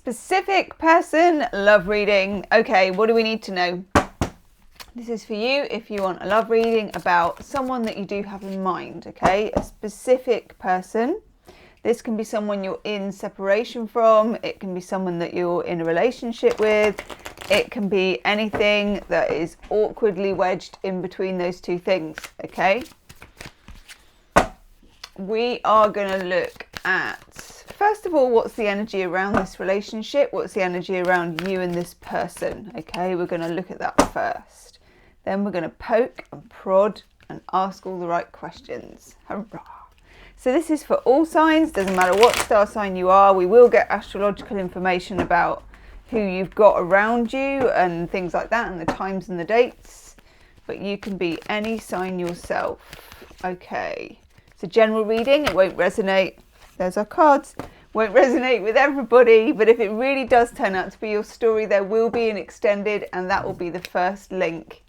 Specific person love reading. Okay, what do we need to know? This is for you if you want a love reading about someone that you do have in mind, okay? A specific person. This can be someone you're in separation from. It can be someone that you're in a relationship with. It can be anything that is awkwardly wedged in between those two things, okay? We are going to look at, first of all, what's the energy around this relationship? What's the energy around you and this person? Okay, we're going to look at that first. Then we're going to poke and prod and ask all the right questions. Hurrah! So this is for all signs, doesn't matter what star sign you are. We will get astrological information about who you've got around you and things like that, and the times and the dates. But you can be any sign yourself. Okay, it's a general reading. It won't resonate. There's our cards. Won't resonate with everybody, but if it really does turn out to be your story, there will be an extended, and that will be the first link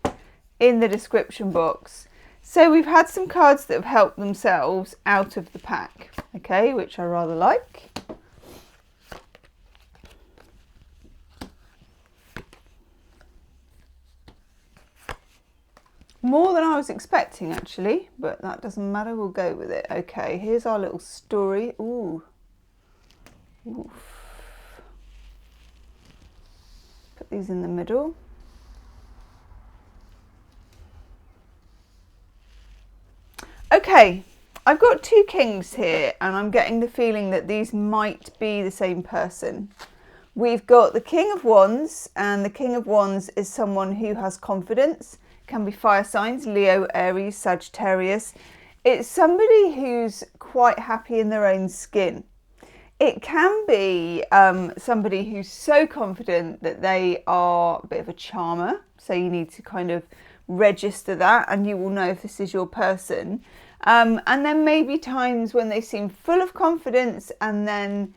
in the description box. So we've had some cards that have helped themselves out of the pack, okay, which I rather like. More than I was expecting, actually, but that doesn't matter, we'll go with it. Okay, here's our little story. Ooh. Oof. Put these in the middle. Okay, I've got two kings here, and I'm getting the feeling that these might be the same person. We've got the King of Wands, and the King of Wands is someone who has confidence, can be fire signs, Leo, Aries, Sagittarius. It's somebody who's quite happy in their own skin. It can be somebody who's so confident that they are a bit of a charmer, so you need to kind of register that and you will know if this is your person. And then maybe times when they seem full of confidence, and then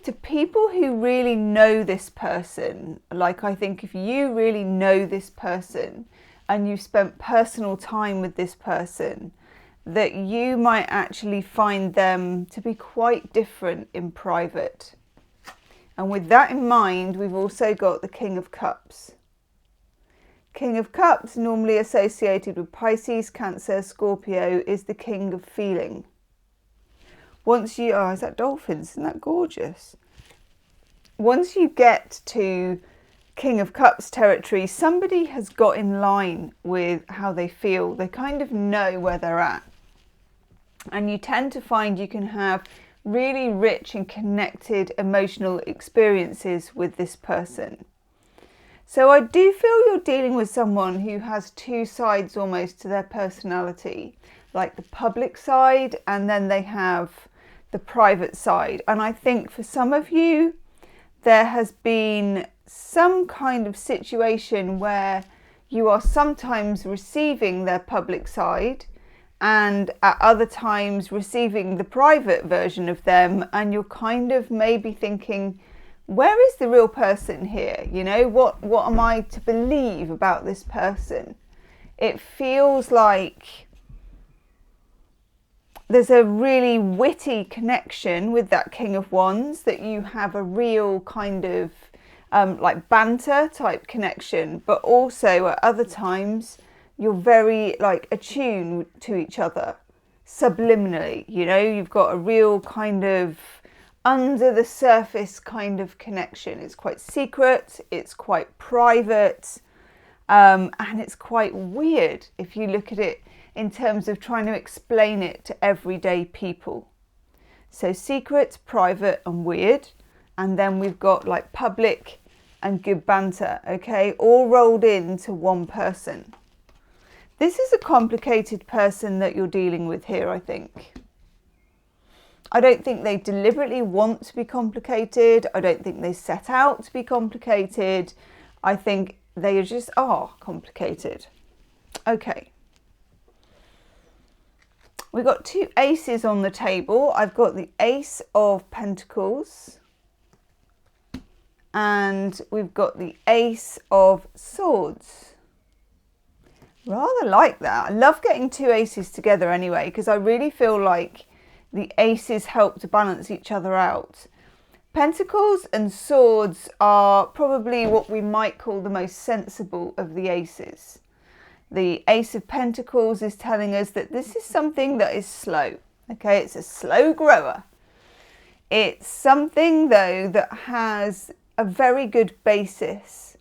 to people who really know this person, like I think if you really know this person and you've spent personal time with this person, that you might actually find them to be quite different in private. And with that in mind, we've also got the King of Cups. King of Cups, normally associated with Pisces, Cancer, Scorpio, is the king of feeling. Once you, oh, is that dolphins? Isn't that gorgeous? Once you get to King of Cups territory, somebody has got in line with how they feel. They kind of know where they're at. And you tend to find you can have really rich and connected emotional experiences with this person. So I do feel you're dealing with someone who has two sides almost to their personality, like the public side, and then they have the private side. And I think for some of you, there has been some kind of situation where you are sometimes receiving their public side and at other times receiving the private version of them, and you're kind of maybe thinking, where is the real person here? You know, what am I to believe about this person? It feels like there's a really witty connection with that King of Wands, that you have a real kind of like banter type connection, but also at other times you're very like attuned to each other subliminally. You know, you've got a real kind of under the surface kind of connection. It's quite secret, it's quite private, and it's quite weird if you look at it in terms of trying to explain it to everyday people. So secret, private and weird, and then we've got like public and good banter, okay, all rolled into one person. This is a complicated person that you're dealing with here, I think. I don't think they deliberately want to be complicated. I don't think they set out to be complicated. I think they just are complicated. Okay. We've got two aces on the table. I've got the Ace of Pentacles and we've got the Ace of Swords. Rather like that. I love getting two aces together anyway, because I really feel like the aces help to balance each other out. Pentacles and swords are probably what we might call the most sensible of the aces. The Ace of Pentacles is telling us that this is something that is slow. Okay, it's a slow grower. It's something, though, that has a very good basis.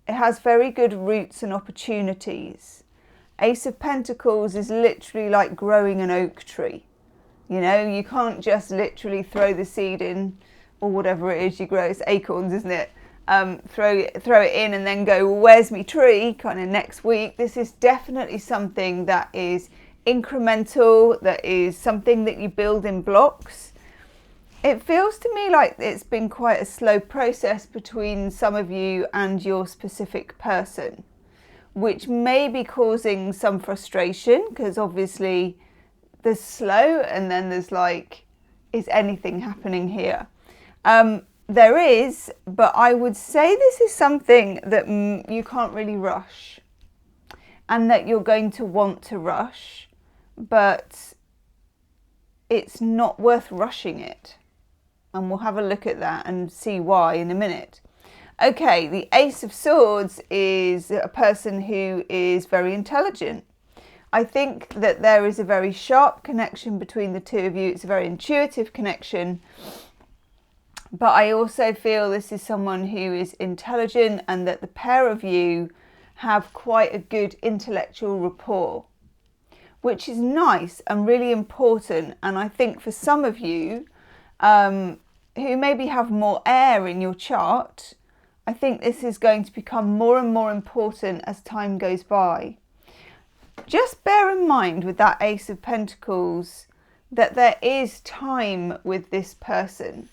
It has very good roots and opportunities. Ace of Pentacles is literally like growing an oak tree. You know, you can't just literally throw the seed in, or whatever it is you grow. It's acorns, isn't it? Throw it in and then go, well, where's my tree? Kind of next week. This is definitely something that is incremental, that is something that you build in blocks. It feels to me like it's been quite a slow process between some of you and your specific person, which may be causing some frustration, because obviously there's slow and then there's like, is anything happening here? There is, but I would say this is something that you can't really rush, and that you're going to want to rush, but it's not worth rushing it. And we'll have a look at that and see why in a minute. Okay, the Ace of Swords is a person who is very intelligent. I think that there is a very sharp connection between the two of you. It's a very intuitive connection. But I also feel this is someone who is intelligent, and that the pair of you have quite a good intellectual rapport, which is nice and really important. And I think for some of you who maybe have more air in your chart, I think this is going to become more and more important as time goes by. Just bear in mind with that Ace of Pentacles that there is time with this person.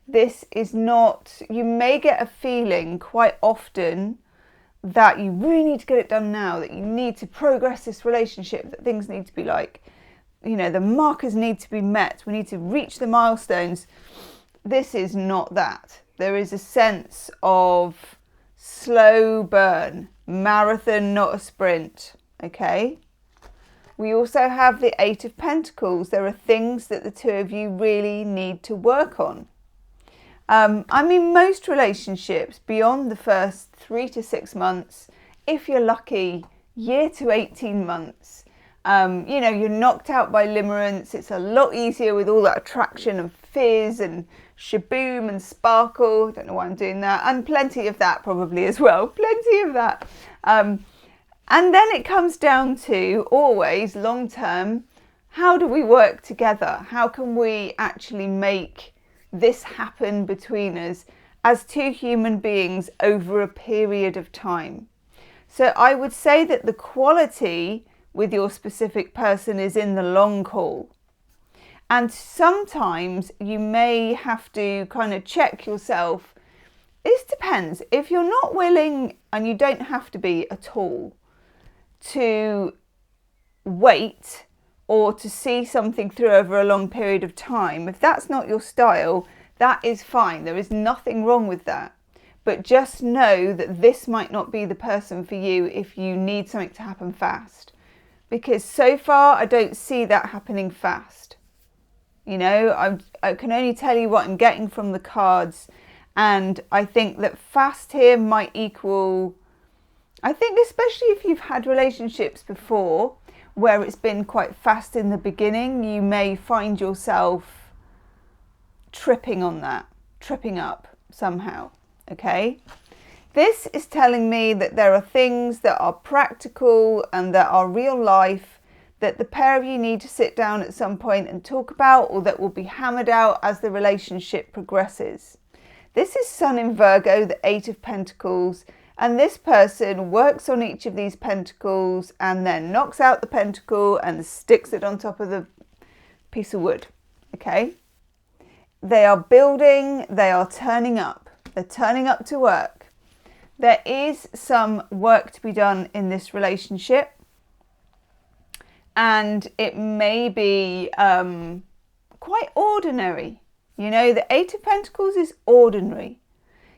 This is not, you may get a feeling quite often that you really need to get it done now, that you need to progress this relationship, that things need to be like, you know, the markers need to be met, we need to reach the milestones. This is not that. There is a sense of slow burn, marathon, not a sprint, okay? We also have the Eight of Pentacles. There are things that the two of you really need to work on. I mean, most relationships beyond the first 3 to 6 months, if you're lucky, year to 18 months, you know, you're knocked out by limerence. It's a lot easier with all that attraction and fizz and shaboom and sparkle. I don't know why I'm doing that. And plenty of that probably as well. Plenty of that. And then it comes down to always long term, how do we work together? How can we actually make this happen between us as two human beings over a period of time? So I would say that the quality with your specific person is in the long haul. And sometimes you may have to kind of check yourself. This depends. If you're not willing, and you don't have to be at all, to wait or to see something through over a long period of time, if that's not your style, that is fine. There is nothing wrong with that. But just know that this might not be the person for you if you need something to happen fast. Because so far, I don't see that happening fast. You know, I can only tell you what I'm getting from the cards. And I think that fast here might equal, I think especially if you've had relationships before where it's been quite fast in the beginning, you may find yourself tripping on that, tripping up somehow, okay? This is telling me that there are things that are practical and that are real life that the pair of you need to sit down at some point and talk about, or that will be hammered out as the relationship progresses. This is Sun in Virgo, the Eight of Pentacles, and this person works on each of these pentacles and then knocks out the pentacle and sticks it on top of the piece of wood, okay? They are building, they are turning up. They're turning up to work. There is some work to be done in this relationship, and it may be quite ordinary. You know, the Eight of Pentacles is ordinary.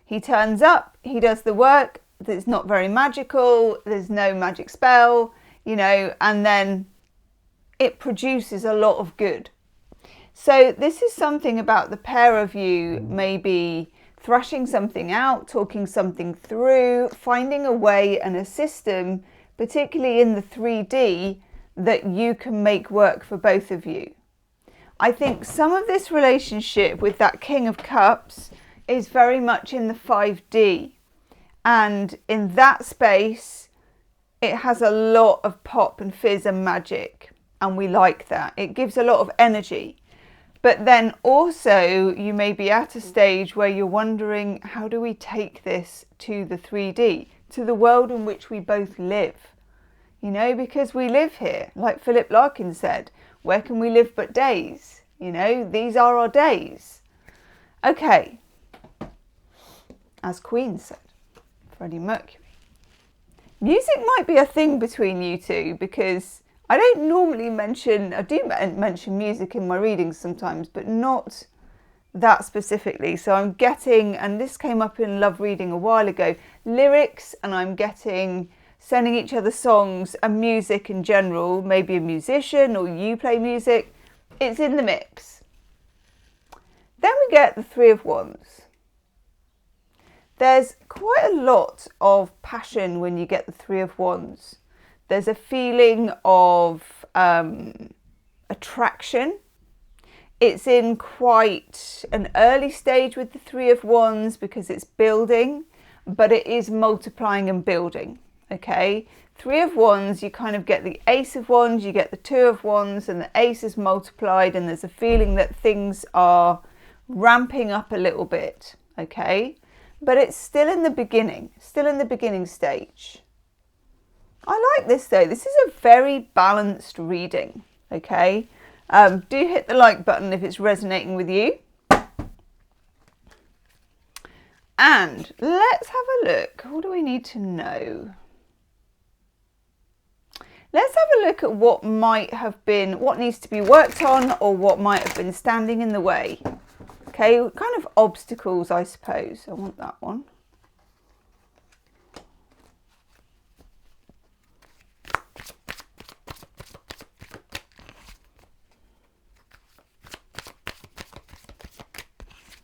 He turns up, he does the work, it's not very magical, there's no magic spell, you know, and then it produces a lot of good. So this is something about the pair of you maybe thrashing something out, talking something through, finding a way and a system, particularly in the 3D, that you can make work for both of you. I think some of this relationship with that King of Cups is very much in the 5D. And in that space, it has a lot of pop and fizz and magic. And we like that. It gives a lot of energy. But then also you may be at a stage where you're wondering, how do we take this to the 3D, to the world in which we both live? You know, because we live here, like Philip Larkin said, where can we live but days? You know, these are our days. Okay, as Queen said, Freddie Mercury. Music might be a thing between you two, because I don't normally mention, I do mention music in my readings sometimes, but not that specifically. So I'm getting, and this came up in Love Reading a while ago, lyrics, and I'm getting sending each other songs and music in general, maybe a musician or you play music. It's in the mix. Then we get the Three of Wands. There's quite a lot of passion when you get the Three of Wands. There's a feeling of attraction. It's in quite an early stage with the Three of Wands because it's building, but it is multiplying and building. Okay, Three of Wands, you kind of get the Ace of Wands, you get the Two of Wands, and the Ace is multiplied, and there's a feeling that things are ramping up a little bit. Okay, but it's still in the beginning stage. I like this though. This is a very balanced reading. Okay, do hit the like button if it's resonating with you. And let's have a look. What do we need to know? Let's have a look at what might have been, what needs to be worked on, or what might have been standing in the way. Okay, kind of obstacles, I suppose. I want that one.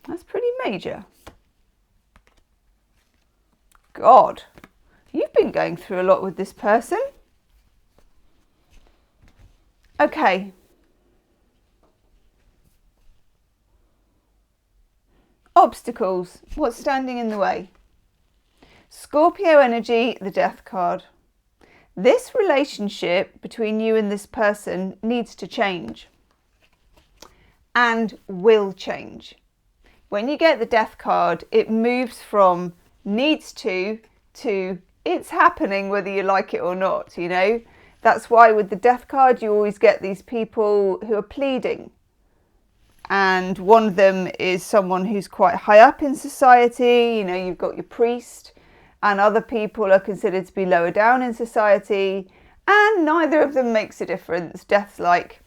That's pretty major. God, you've been going through a lot with this person. Okay. Obstacles. What's standing in the way? Scorpio energy, the Death card. This relationship between you and this person needs to change. And will change. When you get the Death card, it moves from needs to it's happening whether you like it or not, you know. That's why with the Death card, you always get these people who are pleading. And one of them is someone who's quite high up in society. You know, you've got your priest, and other people are considered to be lower down in society. And neither of them makes a difference. Death's like,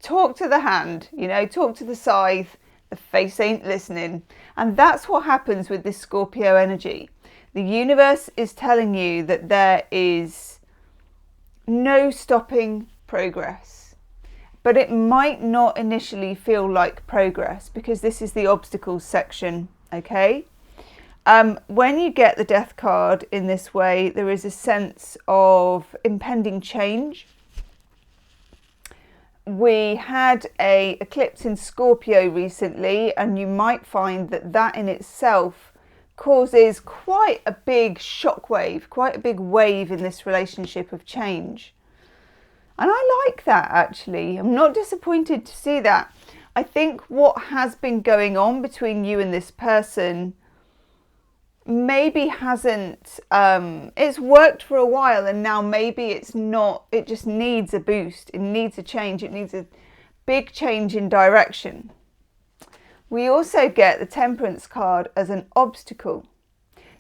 talk to the hand, you know, talk to the scythe. The face ain't listening. And that's what happens with this Scorpio energy. The universe is telling you that there is no stopping progress, but it might not initially feel like progress because this is the obstacles section. Okay, when you get the Death card in this way, there is a sense of impending change. We had an eclipse in Scorpio recently, and you might find that that in itself causes quite a big shockwave, quite a big wave in this relationship of change. And I like that, actually. I'm not disappointed to see that. I think what has been going on between you and this person maybe hasn't, it's worked for a while, and now maybe it's not, it just needs a boost. It needs a change. It needs a big change in direction. We also get the Temperance card as an obstacle.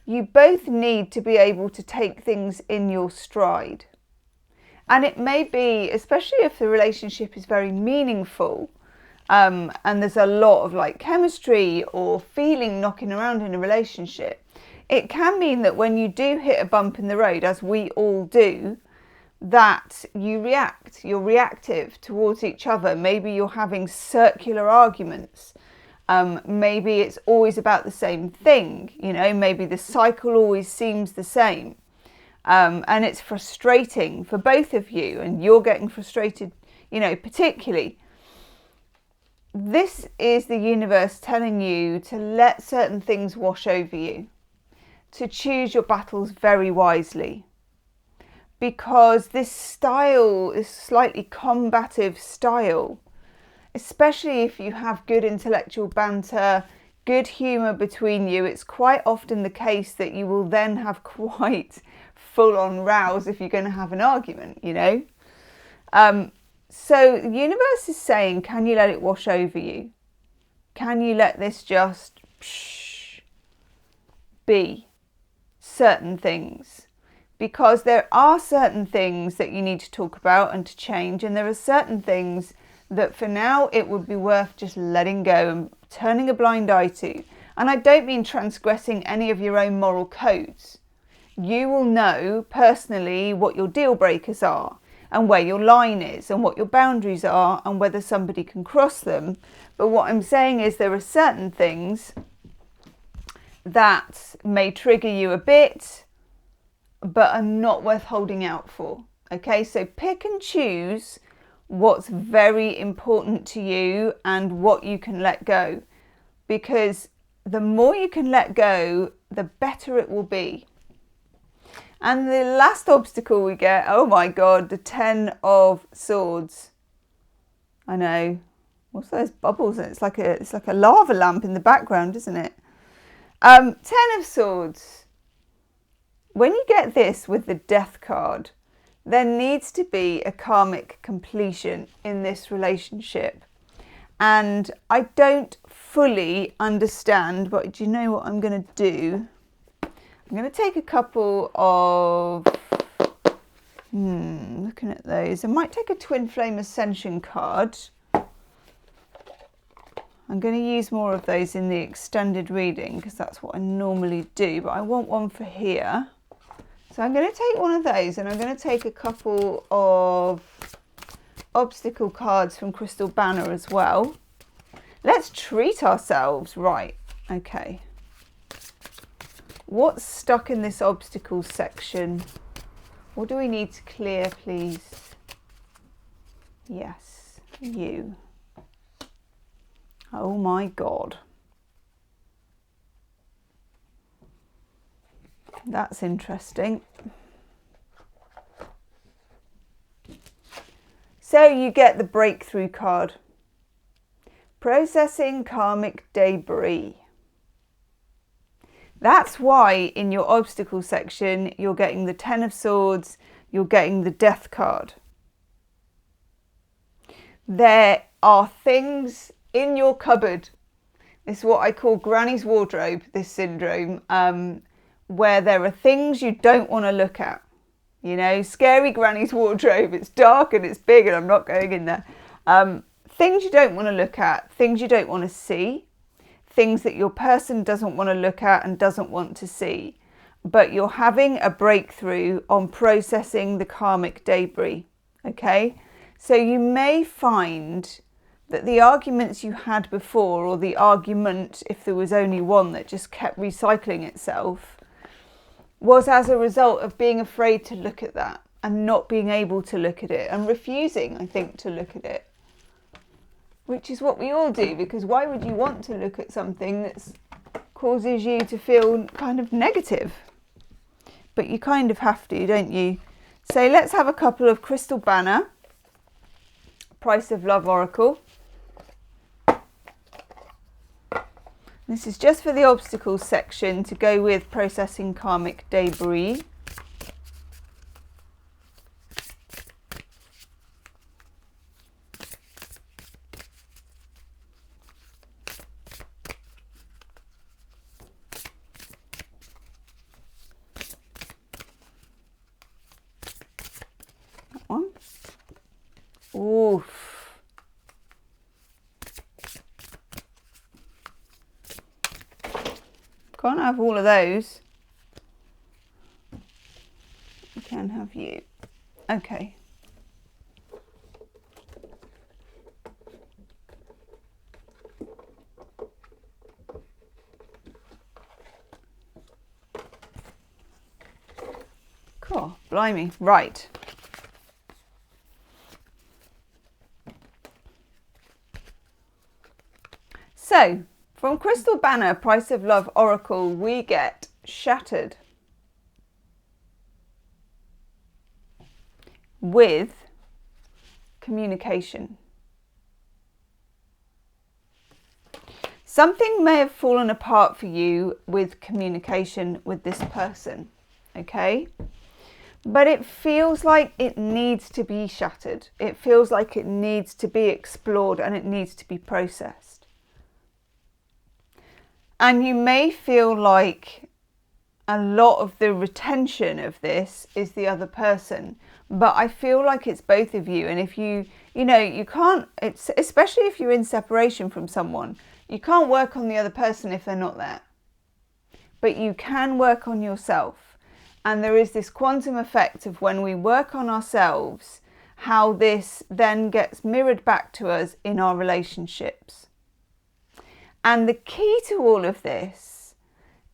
You both need to be able to take things in your stride. And it may be, especially if the relationship is very meaningful, and there's a lot of like chemistry or feeling knocking around in a relationship, it can mean that when you do hit a bump in the road, as we all do, that you react. You're reactive towards each other. Maybe you're having circular arguments. Maybe it's always about the same thing. You know, maybe the cycle always seems the same. And it's frustrating for both of you, and you're getting frustrated, you know, particularly. This is the universe telling you to let certain things wash over you, to choose your battles very wisely. Because this style, this slightly combative style, especially if you have good intellectual banter, good humour between you, it's quite often the case that you will then have quite full-on rows if you're going to have an argument, you know. So the universe is saying, can you let it wash over you? Can you let this just be certain things? Because there are certain things that you need to talk about and to change, and there are certain things that for now it would be worth just letting go and turning a blind eye to. And I don't mean transgressing any of your own moral codes. You will know personally what your deal breakers are and where your line is and what your boundaries are and whether somebody can cross them. But what I'm saying is there are certain things that may trigger you a bit, but are not worth holding out for. Okay, so pick and choose what's very important to you and what you can let go. Because the more you can let go, the better it will be. And the last obstacle we get, oh my God, the 10 of Swords. I know. What's those bubbles? It's like a lava lamp in the background, isn't it? 10 of Swords. When you get this with the Death card, there needs to be a karmic completion in this relationship. And I don't fully understand, but do you know what I'm going to do? I'm going to take a couple of, looking at those, I might take a Twin Flame Ascension card. I'm going to use more of those in the extended reading because that's what I normally do, but I want one for here. So I'm going to take one of those, and I'm going to take a couple of obstacle cards from Crystal Banner as well. Let's treat ourselves. Right, okay. What's stuck in this obstacle section? What do we need to clear, please? Yes, you. Oh my God. That's interesting. So you get the breakthrough card. Processing karmic debris. That's why in your obstacle section, you're getting the 10 of Swords, you're getting the Death card. There are things in your cupboard. This is what I call Granny's wardrobe, this syndrome, where there are things you don't want to look at. You know, scary Granny's wardrobe. It's dark and it's big and I'm not going in there. Things you don't want to look at, things you don't want to see. Things that your person doesn't want to look at and doesn't want to see. But you're having a breakthrough on processing the karmic debris, okay? So you may find that the arguments you had before, or the argument, if there was only one that just kept recycling itself, was as a result of being afraid to look at that and not being able to look at it and refusing, I think, to look at it. Which is what we all do, because why would you want to look at something that causes you to feel kind of negative? But you kind of have to, don't you? So let's have a couple of Crystal Banner, Price of Love Oracle. This is just for the obstacles section to go with processing karmic debris. One. Oof. Can't have all of those. We can have you. Okay. Cool. Blimey. Right. So, from Crystal Banner, Price of Love Oracle, we get Shattered with communication. Something may have fallen apart for you with communication with this person, okay? But it feels like it needs to be shattered. It feels like it needs to be explored and it needs to be processed. And you may feel like a lot of the retention of this is the other person, but I feel like it's both of you. And if you can't, it's especially if you're in separation from someone, you can't work on the other person if they're not there, but you can work on yourself. And there is this quantum effect of when we work on ourselves, how this then gets mirrored back to us in our relationships. And the key to all of this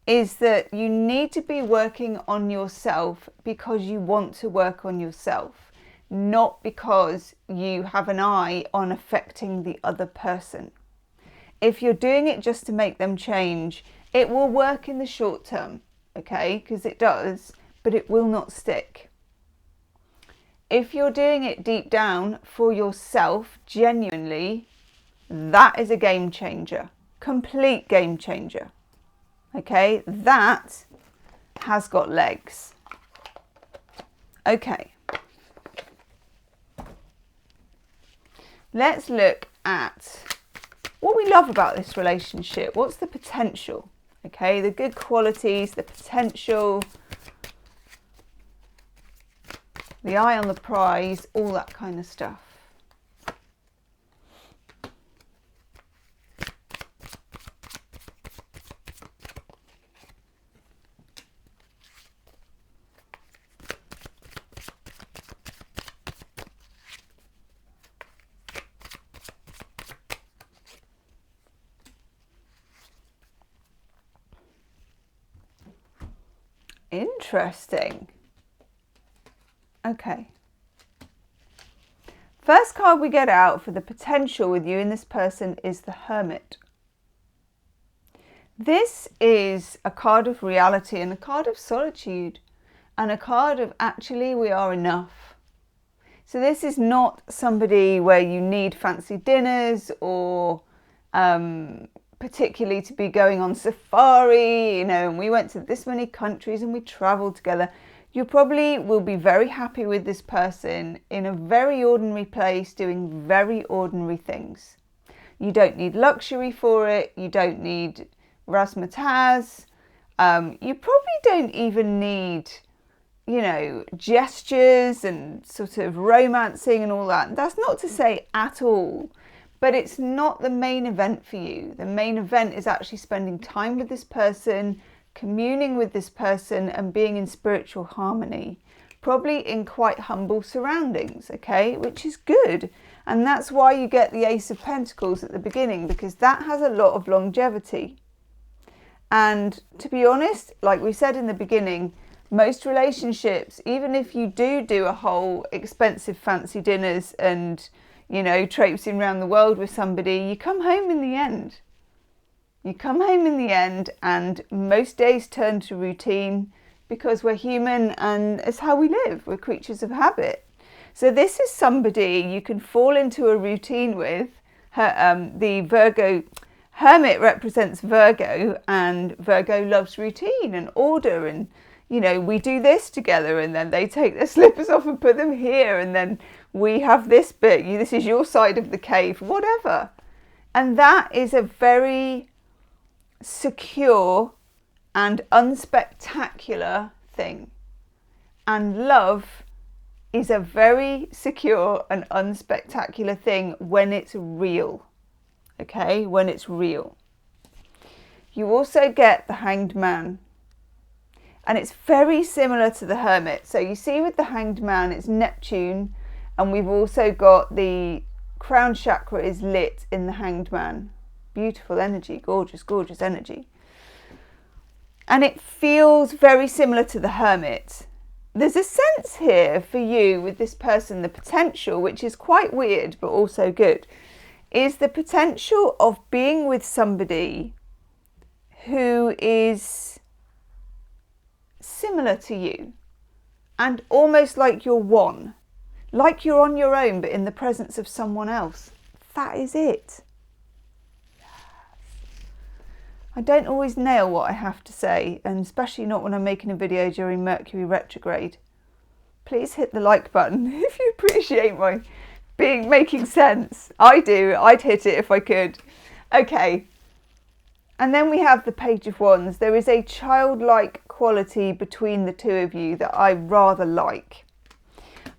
is that you need to be working on yourself because you want to work on yourself, not because you have an eye on affecting the other person. If you're doing it just to make them change, it will work in the short term, okay? Because it does, but it will not stick. If you're doing it deep down for yourself, genuinely, that is a game changer. Complete game changer. Okay, that has got legs. Okay. Let's look at what we love about this relationship. What's the potential? Okay, the good qualities, the potential, the eye on the prize, all that kind of stuff. Interesting. Okay. First card we get out for the potential with you and this person is the Hermit. This is a card of reality and a card of solitude and a card of actually we are enough. So this is not somebody where you need fancy dinners or particularly to be going on safari, and we went to this many countries and we traveled together. You probably will be very happy with this person in a very ordinary place doing very ordinary things. You don't need luxury for it. You don't need razzmatazz. You probably don't even need, gestures and sort of romancing and all that. That's not to say at all, but it's not the main event for you. The main event is actually spending time with this person, communing with this person and being in spiritual harmony, probably in quite humble surroundings, okay, which is good. And that's why you get the Ace of Pentacles at the beginning, because that has a lot of longevity. And to be honest, like we said in the beginning, most relationships, even if you do a whole expensive fancy dinners and, traipsing around the world with somebody, you come home in the end. You come home in the end and most days turn to routine because we're human and it's how we live. We're creatures of habit. So this is somebody you can fall into a routine with. The Virgo Hermit represents Virgo, and Virgo loves routine and order, and we do this together and then they take their slippers off and put them here and then we have this bit, this is your side of the cave, whatever. And that is a very secure and unspectacular thing. And love is a very secure and unspectacular thing when it's real. Okay, when it's real. You also get the Hanged Man. And it's very similar to the Hermit. So you see with the Hanged Man, it's Neptune, and we've also got the crown chakra is lit in the Hanged Man. Beautiful energy, gorgeous, gorgeous energy. And it feels very similar to the Hermit. There's a sense here for you with this person, the potential, which is quite weird but also good, is the potential of being with somebody who is similar to you and almost like you're one, like you're on your own but in the presence of someone else. That is it. I don't always nail what I have to say, and especially not when I'm making a video during Mercury retrograde. Please hit the like button if you appreciate my making sense. I do. I'd hit it if I could. Okay. And then we have the Page of Wands. There is a childlike quality between the two of you that I rather like.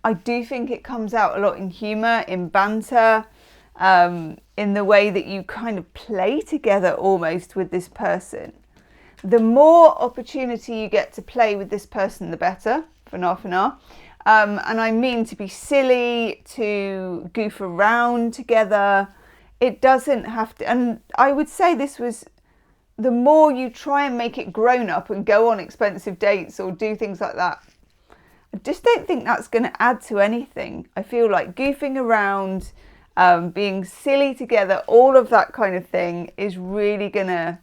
I do think it comes out a lot in humour, in banter, in the way that you kind of play together almost with this person. The more opportunity you get to play with this person, the better, for now. And I mean to be silly, to goof around together. It doesn't have to, and I would say this was, the more you try and make it grown up and go on expensive dates or do things like that, I just don't think that's going to add to anything. I feel like goofing around, being silly together, all of that kind of thing is really gonna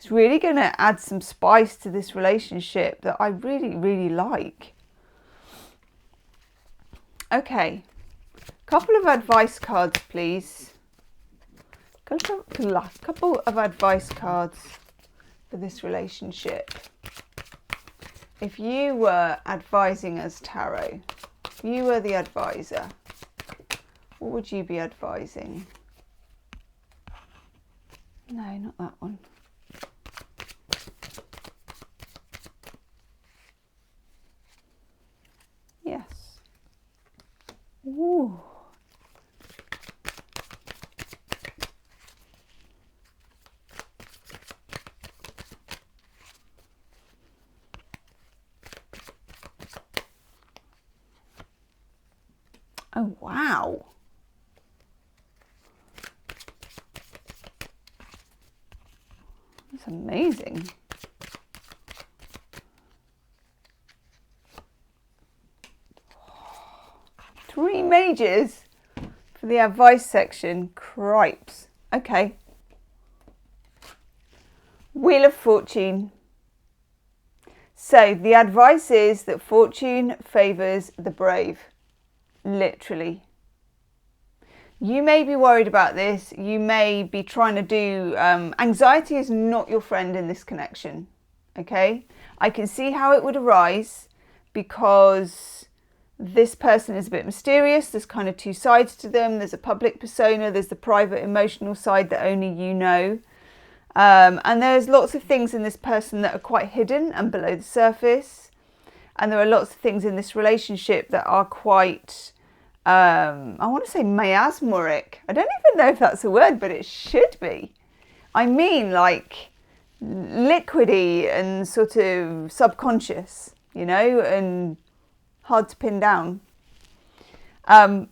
add some spice to this relationship that I really, really like. Okay, couple of advice cards, please. Couple of advice cards for this relationship. If you were advising us, Tarot, if you were the advisor, what would you be advising? No, not that one. Yes. Ooh. Oh, wow. That's amazing. Three mages for the advice section. Cripes. Okay. Wheel of Fortune. So the advice is that fortune favours the brave. Literally. You may be worried about this. You may be trying to do... anxiety is not your friend in this connection. Okay? I can see how it would arise because this person is a bit mysterious. There's kind of two sides to them. There's a public persona. There's the private emotional side that only you know. And there's lots of things in this person that are quite hidden and below the surface. And there are lots of things in this relationship that are quite... I want to say miasmoric. I don't even know if that's a word, but it should be. I mean, like liquidy and sort of subconscious, you know, and hard to pin down. And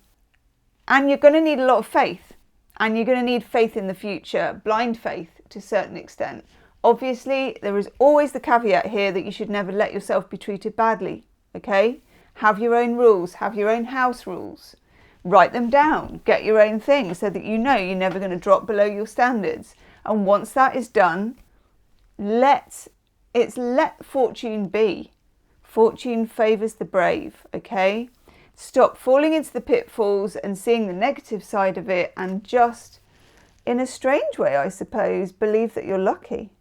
you're going to need a lot of faith, and you're going to need faith in the future, blind faith to a certain extent. Obviously, there is always the caveat here that you should never let yourself be treated badly, okay? Have your own rules, have your own house rules. Write them down, get your own thing so that you know you're never going to drop below your standards. And once that is done, let fortune be. Fortune favours the brave, okay? Stop falling into the pitfalls and seeing the negative side of it, and just, in a strange way, I suppose, believe that you're lucky.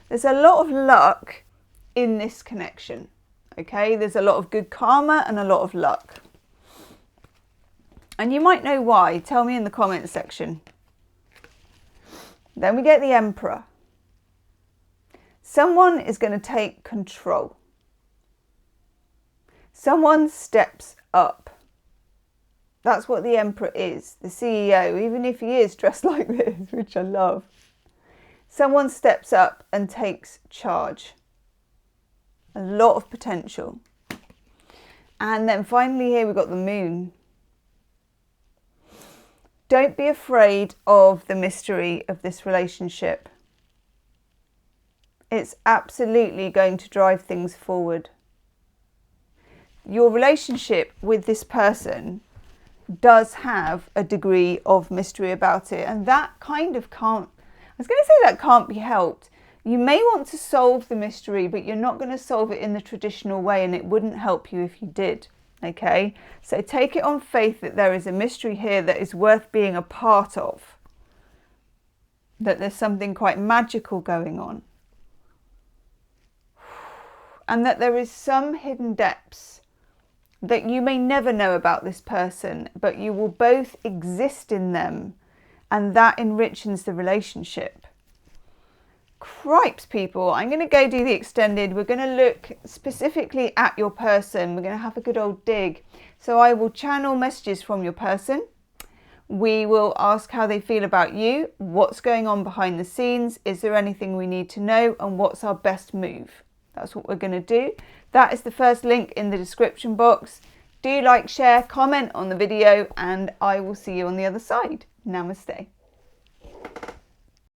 There's a lot of luck in this connection. Okay, there's a lot of good karma and a lot of luck. And you might know why. Tell me in the comments section. Then we get the Emperor. Someone is going to take control. Someone steps up. That's what the Emperor is, the CEO, even if he is dressed like this, which I love. Someone steps up and takes charge. A lot of potential. And then finally here we've got the moon. Don't be afraid of the mystery of this relationship. It's absolutely going to drive things forward. Your relationship with this person does have a degree of mystery about it, and that kind of can't, I was going to say that can't be helped. You may want to solve the mystery, but you're not going to solve it in the traditional way, and it wouldn't help you if you did. Okay, so take it on faith that there is a mystery here that is worth being a part of, that there's something quite magical going on, and that there is some hidden depths that you may never know about this person, but you will both exist in them, and that enriches the relationship. Cripes, people, I'm going to go do the extended. We're going to look specifically at your person. We're going to have a good old dig. So I will channel messages from your person. We will ask how they feel about you, what's going on behind the scenes, is there anything we need to know, and what's our best move. That's what we're going to do. That is the first link in the description box. Do like, share, comment on the video, and I will see you on the other side. Namaste.